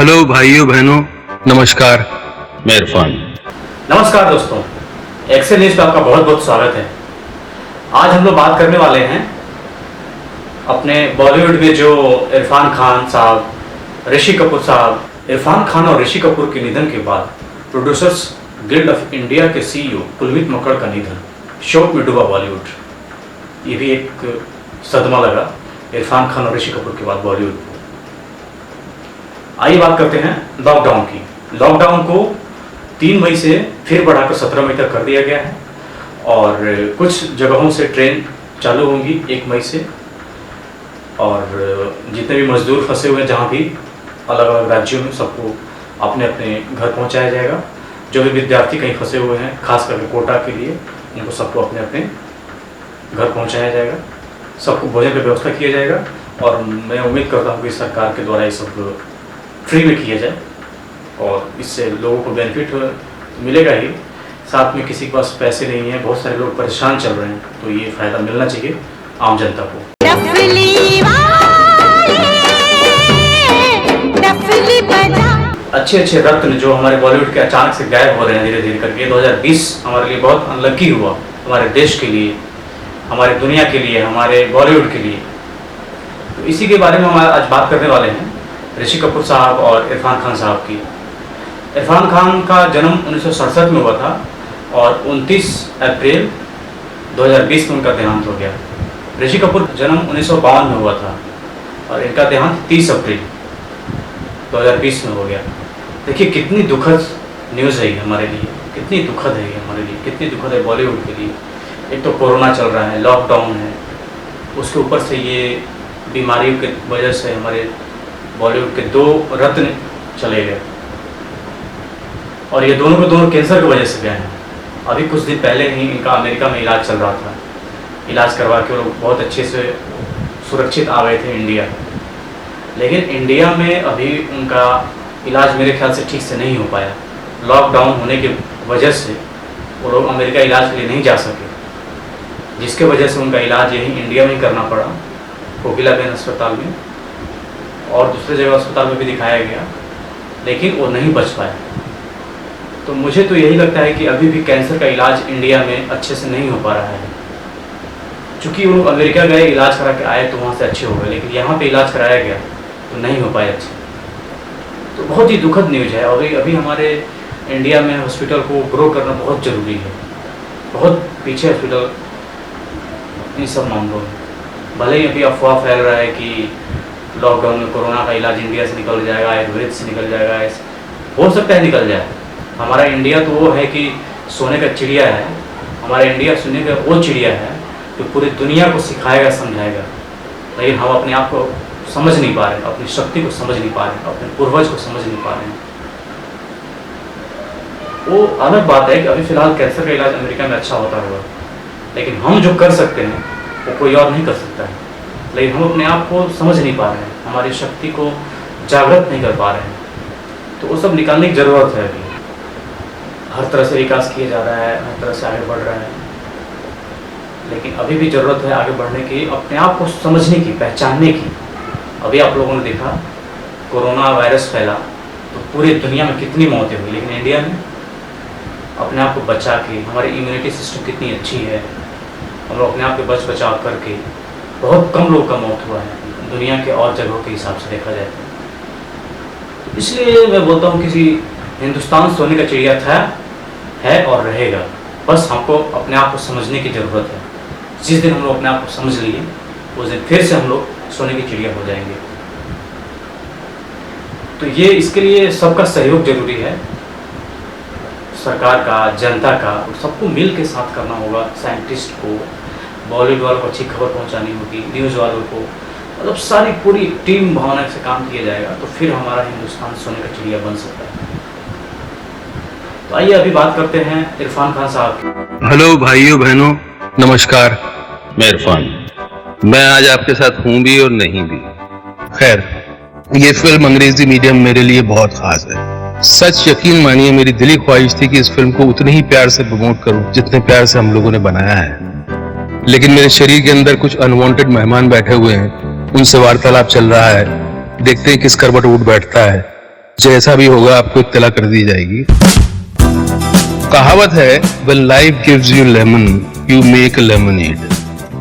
Hello भाइयों बहनों, नमस्कार। मैं इरफान। नमस्कार दोस्तों, एक्सेल न्यूज़ पे आपका बहुत बहुत स्वागत है। आज हम लोग बात करने वाले हैं अपने बॉलीवुड में जो इरफान खान साहब, ऋषि कपूर साहब। इरफान खान और ऋषि कपूर के निधन के बाद प्रोड्यूसर्स गिल्ड ऑफ इंडिया के सीईओ कुलमीत मक्कड़ का निधन, शोक में डूबा बॉलीवुड। ये भी एक सदमा लगा इरफान खान और ऋषि कपूर के बाद बॉलीवुड को। आइए बात करते हैं लॉकडाउन की। लॉकडाउन को 3 मई से फिर बढ़ाकर 17 मई तक कर दिया गया है और कुछ जगहों से ट्रेन चालू होंगी 1 मई से। और जितने भी मजदूर फंसे हुए हैं जहाँ भी अलग अलग राज्यों में, सबको अपने अपने घर पहुँचाया जाएगा। जो भी विद्यार्थी कहीं फंसे हुए हैं, खास करके कोटा के लिए, उनको सबको अपने अपने घर पहुँचाया जाएगा। सबको भोजन की व्यवस्था किया जाएगा और मैं उम्मीद करता हूँ कि सरकार के द्वारा ये सब फ्री में किया जाए और इससे लोगों को बेनिफिट मिलेगा ही। साथ में किसी के पास पैसे नहीं है, बहुत सारे लोग परेशान चल रहे हैं, तो ये फ़ायदा मिलना चाहिए आम जनता को। अच्छे अच्छे रत्न जो हमारे बॉलीवुड के अचानक से गायब हो रहे हैं धीरे धीरे करके। 2020 हमारे लिए बहुत अनलकी हुआ, हमारे देश के लिए, हमारे दुनिया के लिए, हमारे बॉलीवुड के लिए। तो इसी के बारे में हम आज बात करने वाले हैं, ऋषि कपूर साहब और इरफान खान साहब की। इरफान खान का जन्म 1967 में हुआ था और 29 अप्रैल 2020 में उनका देहांत हो गया। ऋषि कपूर जन्म 1952 में हुआ था और इनका देहांत 30 अप्रैल 2020 में हो गया। देखिए कितनी दुखद न्यूज़ है ये हमारे लिए, कितनी दुखद है ये हमारे लिए, कितनी दुखद है बॉलीवुड के लिए। एक तो कोरोना चल रहा है, लॉकडाउन है, उसके ऊपर से ये बीमारियों की वजह से हमारे बॉलीवुड के 2 रत्न चले गए और ये दोनों के दोनों कैंसर की वजह से गए हैं। अभी कुछ दिन पहले ही इनका अमेरिका में इलाज चल रहा था। इलाज करवा के वो लोग बहुत अच्छे से सुरक्षित आ गए थे इंडिया। लेकिन इंडिया में अभी उनका इलाज मेरे ख्याल से ठीक से नहीं हो पाया। लॉकडाउन होने की वजह से वो लोग अमेरिका इलाज के लिए नहीं जा सके, जिसके वजह से उनका इलाज यहीं इंडिया में ही करना पड़ा, कोकिलाबेन अस्पताल में, और दूसरे जगह अस्पताल में भी दिखाया गया, लेकिन वो नहीं बच पाया। तो मुझे तो यही लगता है कि अभी भी कैंसर का इलाज इंडिया में अच्छे से नहीं हो पा रहा है। चूँकि वो लोग अमेरिका गए, इलाज करा के आए तो वहाँ से अच्छे हो गए, लेकिन यहाँ पे इलाज कराया गया तो नहीं हो पाए अच्छे। तो बहुत ही दुखद न्यूज़ है। अभी हमारे इंडिया में हॉस्पिटल को ग्रो करना बहुत ज़रूरी है। बहुत पीछे हॉस्पिटल इन सब मामलों में। भले ही अभी अफवाह फैल रहा है कि लॉकडाउन में कोरोना का इलाज इंडिया से निकल जाएगा, आयुर्वेद से निकल जाएगा, हो सकता है निकल जाए। हमारा इंडिया तो वो है कि सोने का चिड़िया है। हमारा इंडिया सोने का वो चिड़िया है जो पूरी दुनिया को सिखाएगा, समझाएगा। लेकिन हम अपने आप को समझ नहीं पा रहे, अपनी शक्ति को समझ नहीं पा रहे, अपने पूर्वज को समझ नहीं पा रहे हैं। वो अलग बात है कि अभी फ़िलहाल कैंसर का इलाज अमेरिका में अच्छा होता होगा, लेकिन हम जो कर सकते हैं वो कोई और नहीं कर सकता है। लेकिन हम अपने आप को समझ नहीं पा रहे हैं, हमारी शक्ति को जागृत नहीं कर पा रहे हैं। तो वो सब निकालने की ज़रूरत है। अभी हर तरह से विकास किया जा रहा है, हर तरह से आगे बढ़ रहा है, लेकिन अभी भी ज़रूरत है आगे बढ़ने की, अपने आप को समझने की, पहचानने की। अभी आप लोगों ने देखा कोरोना वायरस फैला तो पूरी दुनिया में कितनी मौतें हुई, लेकिन इंडिया में अपने आप को बचा के, हमारी इम्यूनिटी सिस्टम कितनी अच्छी है, हम लोग अपने आप को बचाव करके बहुत कम लोगों का मौत हुआ है दुनिया के और जगहों के हिसाब से देखा जाए तो। इसलिए मैं बोलता हूँ किसी हिंदुस्तान सोने का चिड़िया था, है और रहेगा। बस हमको अपने आप को समझने की ज़रूरत है। जिस दिन हम लोग अपने आप को समझ लिए उस दिन फिर से हम लोग सोने की चिड़िया हो जाएंगे। तो ये इसके लिए सबका सहयोग जरूरी है, सरकार का, जनता का, सबको मिल के साथ करना होगा। साइंटिस्ट को, बॉलीवुड वालों को अच्छी खबर पहुंचानी होगी, न्यूज़ वालों को, मतलब सारी पूरी टीम भावना से काम किया जाएगा तो फिर हमारा हिंदुस्तान सोने का चिड़िया बन सकता है। तो आइए अभी बात करते हैं इरफान खान साहब की। हेलो भाइयों बहनों, नमस्कार। मैं इरफान। मैं आज आपके साथ हूं भी और नहीं भी। खैर, ये फिल्म अंग्रेजी मीडियम मेरे लिए बहुत खास है। सच यकीन मानिए, मेरी दिली ख्वाहिश थी कि इस फिल्म को उतने ही प्यार से प्रमोट करूं जितने प्यार से हम लोगों ने बनाया है। लेकिन मेरे शरीर के अंदर कुछ अनवांटेड मेहमान बैठे हुए हैं, उनसे वार्तालाप चल रहा है। देखते हैं किस करवट उठ बैठता है। जैसा भी होगा आपको इत्तला कर दी जाएगी। कहावत है, when life gives you lemon, you make lemonade।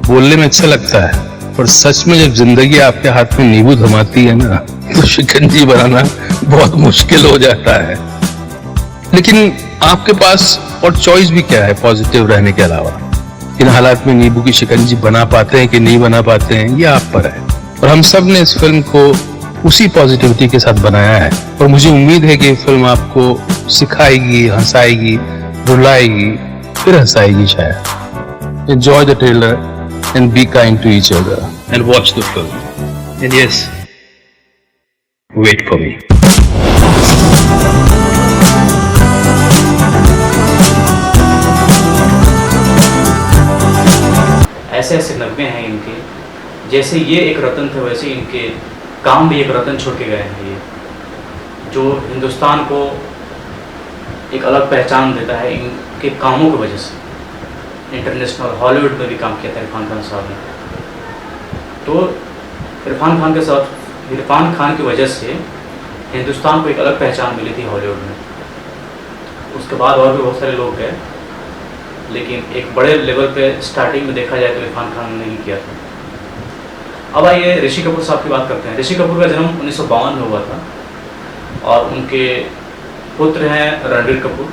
बोलने में अच्छा लगता है, पर सच में जब जिंदगी आपके हाथ में नींबू थमाती है ना, तो शिकंजी बनाना बहुत मुश्किल हो जाता है। लेकिन आपके पास और चॉइस भी क्या है पॉजिटिव रहने के अलावा? इन हालात में नींबू की शिकंजी बना पाते हैं कि नहीं बना पाते हैं, ये आप पर है। और हम सब ने इस फिल्म को उसी पॉजिटिविटी के साथ बनाया है, और मुझे उम्मीद है कि ये फिल्म आपको सिखाएगी, हंसाएगी, रुलाएगी, फिर हंसाएगी शायद। Enjoy the trailer and be kind to each other and watch the film. And yes, wait for me. ऐसे ऐसे नगमे हैं इनके, जैसे ये एक रत्न थे वैसे इनके काम भी एक रत्न छोड़ के गए हैं ये, जो हिंदुस्तान को एक अलग पहचान देता है इनके कामों की वजह से। इंटरनेशनल हॉलीवुड में भी काम किया था इरफान खान साहब ने। तो इरफान खान की वजह से हिंदुस्तान को एक अलग पहचान मिली थी हॉलीवुड में। उसके बाद और भी बहुत सारे लोग गए, लेकिन एक बड़े लेवल पे स्टार्टिंग में देखा जाए तो इरफान खान ने ही किया था। अब आइए ऋषि कपूर साहब की बात करते हैं। ऋषि कपूर का जन्म 1952 में हुआ था और उनके पुत्र हैं रणबीर कपूर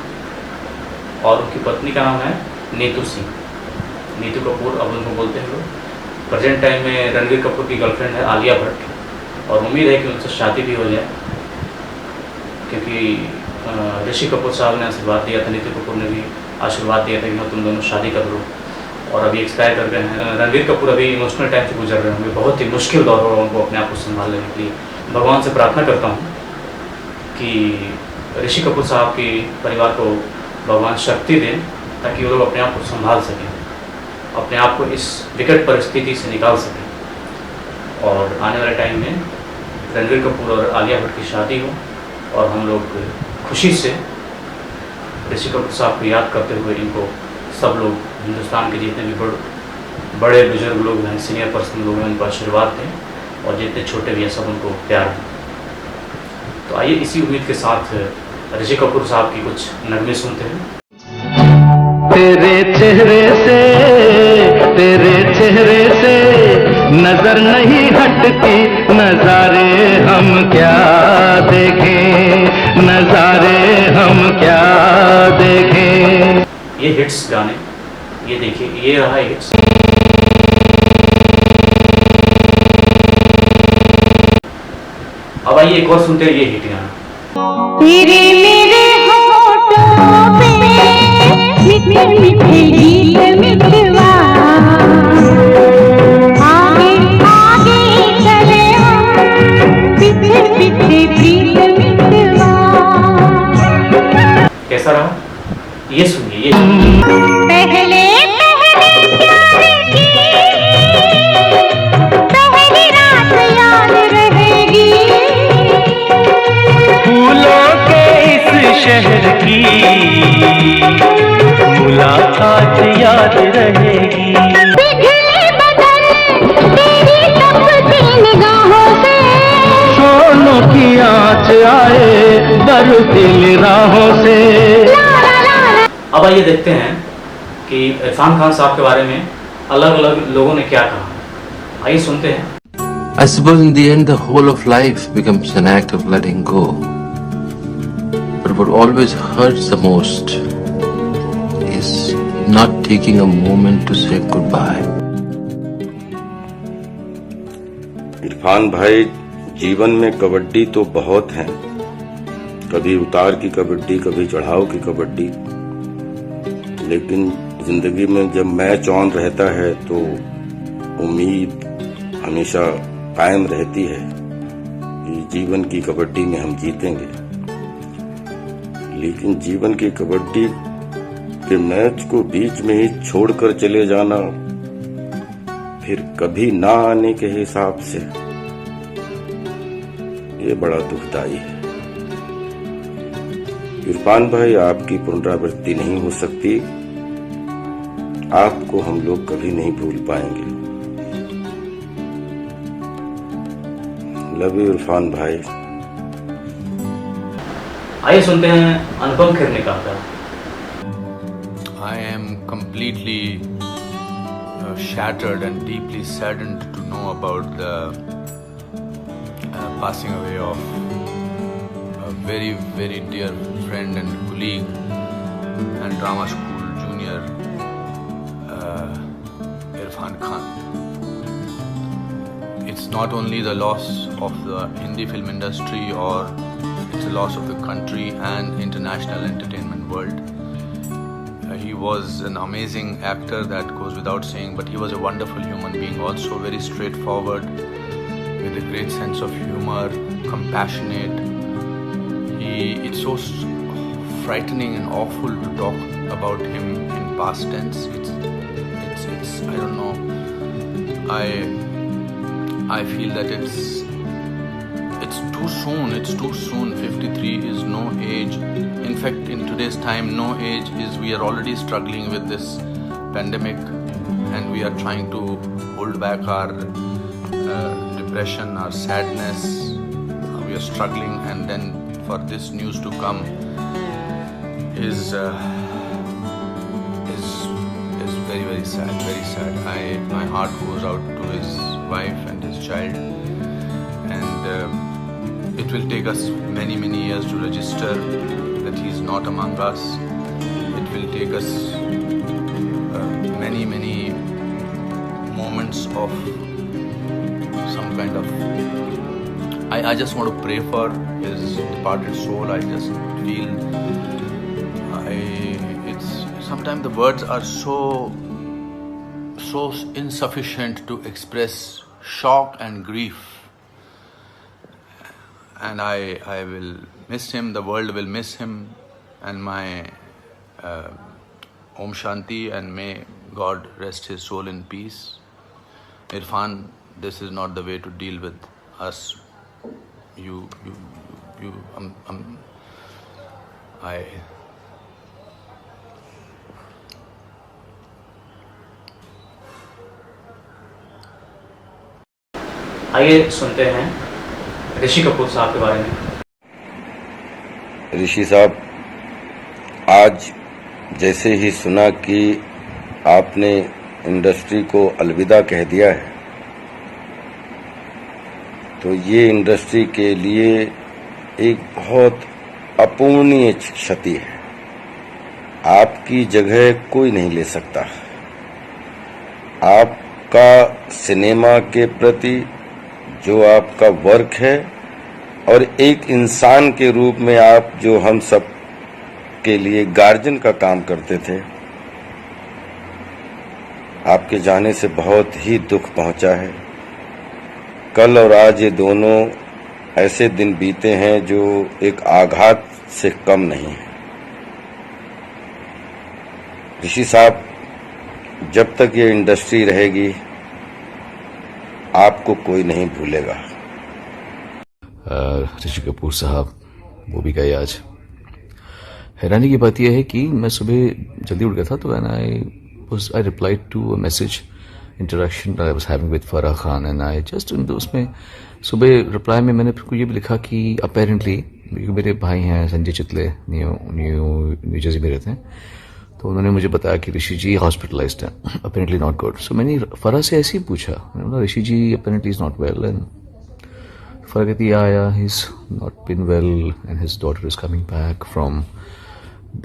और उनकी पत्नी का नाम है नीतू सिंह। नीतू कपूर अब उनको बोलते हैं लोग। प्रेजेंट टाइम में रणबीर कपूर की गर्लफ्रेंड है आलिया भट्ट, और उम्मीद है कि उनसे शादी भी हो जाए, क्योंकि ऋषि कपूर साहब ने आशीर्वाद दिया था, नीतू कपूर ने भी आशीर्वाद दिया था कि हाँ तुम दोनों शादी कर लो, और अभी एक्सपायर कर गए हैं। रणबीर कपूर अभी इमोशनल टाइम से गुजर रहे होंगे, बहुत ही मुश्किल दौर हो उनको अपने आप को संभाल लेने के लिए। भगवान से प्रार्थना करता हूँ कि ऋषि कपूर साहब के परिवार को भगवान शक्ति दें ताकि वो लोग अपने आप को संभाल सकें, अपने आप को इस विकट परिस्थिति से निकाल सकें, और आने वाले टाइम में रणबीर कपूर और आलिया भट्ट की शादी हो और हम लोग खुशी से ऋषि कपूर साहब को याद करते हुए इनको सब लोग हिंदुस्तान के जितने भी बड़े बुजुर्ग लोग हैं, सीनियर पर्सन लोग हैं, उनको आशीर्वाद दें, और जितने छोटे भी हैं सब उनको प्यार दें। तो आइए इसी उम्मीद के साथ ऋषि कपूर साहब की कुछ नगमे सुनते हैं। तेरे चेहरे से नजर नहीं हटती, नजारे हम क्या देखें, नजारे हम क्या देखें। ये हिट्स गाने, ये देखिए, ये रहा हिट्स। अब आइए एक और सुनते हैं ये हिट गाना। तेरे मेरे होठों पे मीठे मीठे गीत मिटवा, आगे आगे चले हम, पीछे पीछे प्रीत मिटवा। कैसा रहा ये सुनिए, ये पहले पहली रात याद रहेगी, फूलों के इस शहर की मुलाकात याद रहेगी। पिघले बदन तेरी तपती निगाहों से, सोनों की आँच आए बर्फीली राहों से। अब आइए देखते हैं कि इरफान खान साहब के बारे में अलग अलग लोगों ने क्या कहा। आइए सुनते हैं। I suppose in the end the whole of life becomes an act of letting go. But what always hurts the most is not taking a moment to say goodbye. Irfan भाई, जीवन में कबड्डी तो बहुत है, कभी उतार की कबड्डी, कभी चढ़ाव की कबड्डी, लेकिन जिंदगी में जब मैच ऑन रहता है तो उम्मीद हमेशा कायम रहती है कि जीवन की कबड्डी में हम जीतेंगे। लेकिन जीवन की कबड्डी के मैच को बीच में ही छोड़कर चले जाना, फिर कभी ना आने के हिसाब से, ये बड़ा दुखदाई है। इरफान भाई, आपकी पुनरावृत्ति नहीं हो सकती, आपको हम लोग कभी नहीं भूल पाएंगे। लव यू इरफान भाई। आइए सुनते हैं अनुपम खेर ने कहा था। I am completely shattered and deeply saddened to know about the passing away of a very, very dear friend and colleague and drama school junior, Irfan Khan. It's not only the loss of the Hindi film industry, or it's a loss of the country and international entertainment world. He was an amazing actor, that goes without saying, but he was a wonderful human being, also very straightforward, with a great sense of humor, compassionate. It's so frightening and awful to talk about him in past tense. It's I don't know. I feel that it's too soon. It's too soon. 53 is no age. In fact, in today's time, no age is. We are already struggling with this pandemic, and we are trying to hold back our depression, our sadness. We are struggling, and then for this news to come is very, very sad. Very sad. My heart goes out to his wife and his child, and it will take us many, many years to register that he is not among us. It will take us many, many moments of some kind of. I just want to pray for his departed soul. I just feel it's sometimes the words are so insufficient to express shock and grief. And I will miss him, the world will miss him, and my Om Shanti, and may God rest his soul in peace. Irfan, this is not the way to deal with us. आइए सुनते हैं ऋषि कपूर साहब के बारे में। ऋषि साहब, आज जैसे ही सुना कि आपने इंडस्ट्री को अलविदा कह दिया है, तो ये इंडस्ट्री के लिए एक बहुत अपूर्णीय क्षति है। आपकी जगह कोई नहीं ले सकता। आपका सिनेमा के प्रति जो आपका वर्क है, और एक इंसान के रूप में आप जो हम सब के लिए गार्जियन का काम करते थे, आपके जाने से बहुत ही दुख पहुंचा है। कल और आज ये दोनों ऐसे दिन बीते हैं जो एक आघात से कम नहीं है। ऋषि साहब, जब तक ये इंडस्ट्री रहेगी, आपको कोई नहीं भूलेगा। ऋषि कपूर साहब वो भी गए आज। हैरानी की बात यह है कि मैं सुबह जल्दी उठ गया था, तो I replied to a message interaction I was having with Farah Khan, and I just उसमें सुबह रिप्लाई में मैंने फिर ये भी लिखा कि अपेरेंटली मेरे भाई हैं संजय चितले, न्यू जर्सी में रहते हैं, तो उन्होंने मुझे बताया कि ऋषि जी हॉस्पिटलाइज्ड हैं, अपेरेंटली नॉट गुड। सो मैंने फराह से ऐसे ही पूछा, मैंने बोला Rishi ji apparently is not well, and Farah कहती he is not been well and his daughter is coming back from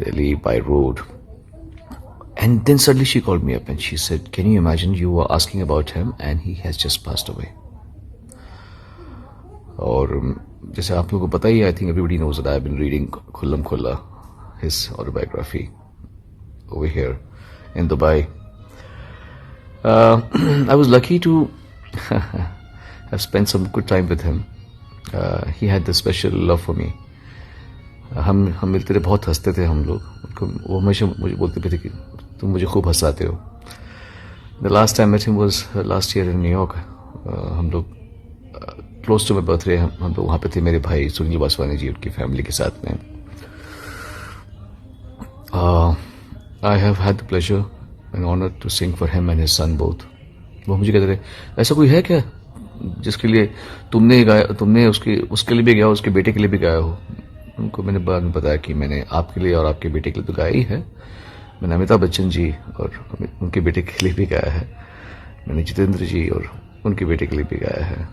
Delhi by road. And then suddenly she called me up and she said, can you imagine, you were asking about him and he has just passed away. और जैसे आप लोगों को पता ही, I think everybody knows that I have been reading Khullam Khulla, his autobiography over here in Dubai. I was lucky to have spent some good time with him. He had this special love for me. हम मिलते थे, बहुत हंसते थे हम लोग। वो हमेशा मुझे बोलते थे कि तुम मुझे खूब हंसाते हो। The last time met him was last year in New York. हम लोग क्लोज टू माई बर्थडे हम लोग वहाँ पे थे, मेरे भाई सुनील वासवानी जी उनकी फैमिली के साथ में। I have had the pleasure and honour to sing for him and his son both. वो मुझे कहते थे, ऐसा कोई है क्या जिसके लिए तुमने उसके लिए भी गाया, उसके बेटे के लिए भी गाया हो? उनको मैंने बाद में बताया कि मैंने आपके लिए और आपके बेटे के लिए तो गाया ही है, मैंने अमिताभ बच्चन जी और उनके बेटे के लिए भी गाया है, मैंने जितेंद्र जी और उनके बेटे के लिए भी गाया है,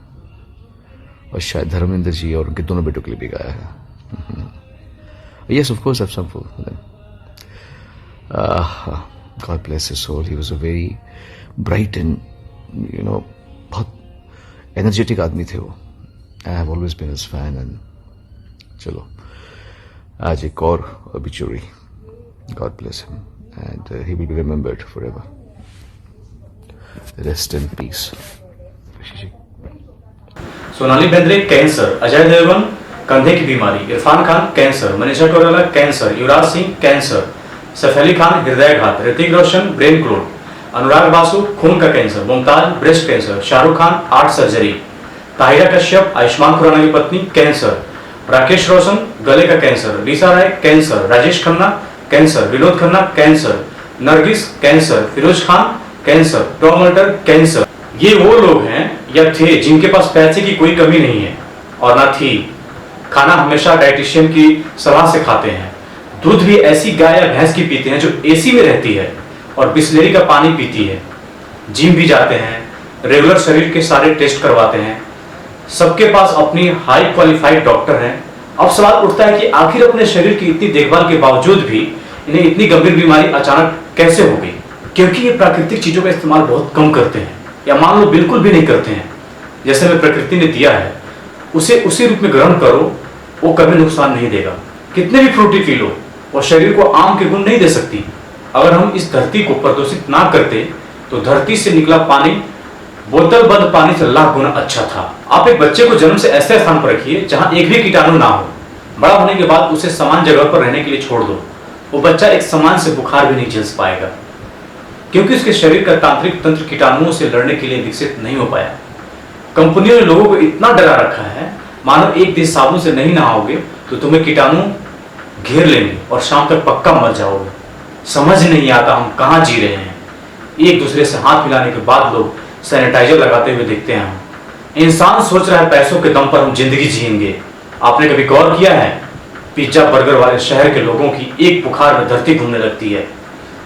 और शायद धर्मेंद्र जी और उनके दोनों बेटों के लिए भी गाया है. Yes, of course, I've sung for them. God bless his soul. He was a very bright and, बहुत energetic आदमी थे वो. I have always been his fan. And चलो, आज एक और obituary. God bless him, and he will be remembered forever. Rest in peace. Sonali Bendre cancer, Ajay Devgan कंधे की बीमारी, Irrfan Khan cancer, Manisha Koirala cancer, Yuvraj Singh cancer, Saif Ali Khan हृदयाघात, ऋतिक रोशन ब्रेन क्लोट, अनुराग बासु खून का cancer, Mumtaz breast cancer, Shahrukh Khan heart surgery, Tahira Kashyap Ayushmann Khurrana की पत्नी कैंसर, राकेश रोशन गले का cancer, Lisa Ray cancer, Rajesh Khanna cancer, Vinod Khanna cancer, Nargis cancer, Feroz Khan cancer, Tom Alter cancer. ये वो लोग हैं या थे जिनके पास पैसे की कोई कमी नहीं है और ना थी. खाना हमेशा डाइटिशियन की सलाह से खाते हैं. दूध भी ऐसी गाय या भैंस की पीते हैं जो एसी में रहती है और बिस्लेरी का पानी पीती है. जिम भी जाते हैं, रेगुलर शरीर के सारे टेस्ट करवाते हैं. सबके पास अपनी हाई क्वालिफाइड डॉक्टर हैं. अब सवाल उठता है कि आखिर अपने शरीर की इतनी देखभाल के बावजूद भी इन्हें इतनी गंभीर बीमारी अचानक कैसे हो गई? क्योंकि ये प्राकृतिक चीजों का इस्तेमाल बहुत कम करते हैं, या मान लो बिल्कुल भी नहीं करते हैं. जैसे हमें प्रकृति ने दिया है उसे उसी रूप में ग्रहण करो, वो कभी नुकसान नहीं देगा. कितने भी फ्रूटी पी लो, वो शरीर को आम के गुण नहीं दे सकती. अगर हम इस धरती को प्रदूषित ना करते तो धरती से निकला पानी बोतल बंद पानी से लाख गुना अच्छा था. आप एक बच्चे को जन्म से ऐसे स्थान पर रखिए जहां एक भी कीटाणु ना हो. बड़ा होने के बाद उसे समान जगह पर रहने के लिए छोड़ दो, वो बच्चा एक समान से बुखार भी नहीं झेल पाएगा, क्योंकि उसके शरीर का तांत्रिक तंत्र कीटाणुओं से लड़ने के लिए विकसित नहीं हो पाया. कंपनियों ने लोगों को इतना डरा रखा है, मानो एक दिन साबुन से नहीं नहाओगे तो तुम्हें कीटाणु घेर लेंगे और शाम तक पक्का मर जाओगे. समझ नहीं आता हम कहाँ जी रहे हैं. एक दूसरे से हाथ मिलाने के बाद लोग सैनिटाइजर लगाते हुए दिखते हैं. हम इंसान सोच रहा है पैसों के दम पर हम जिंदगी जिएंगे. आपने कभी गौर किया है, पिज्जा बर्गर वाले शहर के लोगों की एक बुखार में धरती घूमने लगती है,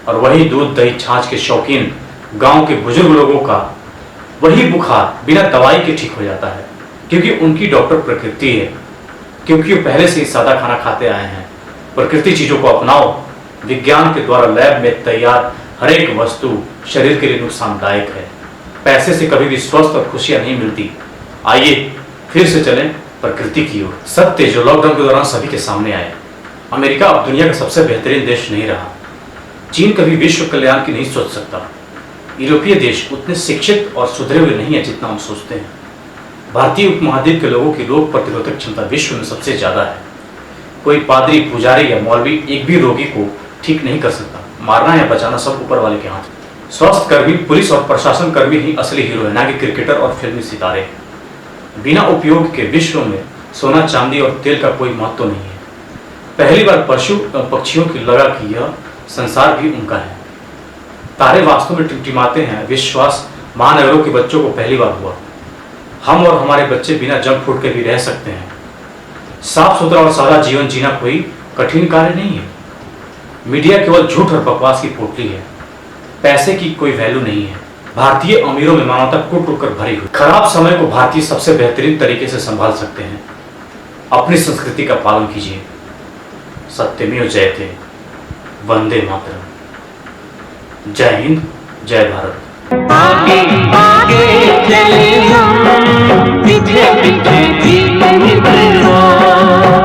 और वही दूध दही छाछ के शौकीन गांव के बुजुर्ग लोगों का वही बुखार बिना दवाई के ठीक हो जाता है, क्योंकि उनकी डॉक्टर प्रकृति है, क्योंकि वो पहले से ही सादा खाना खाते आए हैं. प्रकृति चीजों को अपनाओ. विज्ञान के द्वारा लैब में तैयार हर एक वस्तु शरीर के लिए नुकसानदायक है. पैसे से कभी भी स्वस्थ और खुशियां नहीं मिलती. आइए फिर से चलें प्रकृति की ओर. सत्य जो लॉकडाउन के दौरान सभी के सामने आए. अमेरिका अब दुनिया का सबसे बेहतरीन देश नहीं रहा. चीन कभी विश्व कल्याण की नहीं सोच सकता. यूरोपीय देश उतने शिक्षित और सुधरे हुए नहीं है जितना हम सोचते हैं. भारतीय उपमहाद्वीप के लोगों की रोग प्रतिरोधक क्षमता विश्व में सबसे ज्यादा है. कोई पादरी, पुजारी या मौलवी एक भी रोगी को ठीक नहीं कर सकता. मारना या बचाना सब ऊपर वाले के हाथ. स्वास्थ्य कर्मी, पुलिस और प्रशासन कर्मी ही असली हीरो है, ना कि क्रिकेटर और फिल्मी सितारे. बिना उपयोग के विश्व में सोना, चांदी और तेल का कोई महत्व नहीं है. पहली बार पशु पक्षियों की लगा कि यह संसार भी उनका है. तारे वास्तव में टिमटिमाते हैं. विश्वास महानगरों के बच्चों को पहली बार हुआ. हम और हमारे बच्चे बिना जंक फूड के भी रह सकते हैं. साफ सुथरा और सादा जीवन जीना कोई कठिन कार्य नहीं है. मीडिया केवल झूठ और बकवास की पोटली है. पैसे की कोई वैल्यू नहीं है. भारतीय अमीरों में मानवता कूट कूट कर भरी हुई. खराब समय को भारतीय सबसे बेहतरीन तरीके से संभाल सकते हैं. अपनी संस्कृति का पालन कीजिए. सत्यमेव जयते. वंदे मातरम. जय हिंद, जय भारत. आगे आगे चले हम, पीछे पीछे भी नहीं फिरना.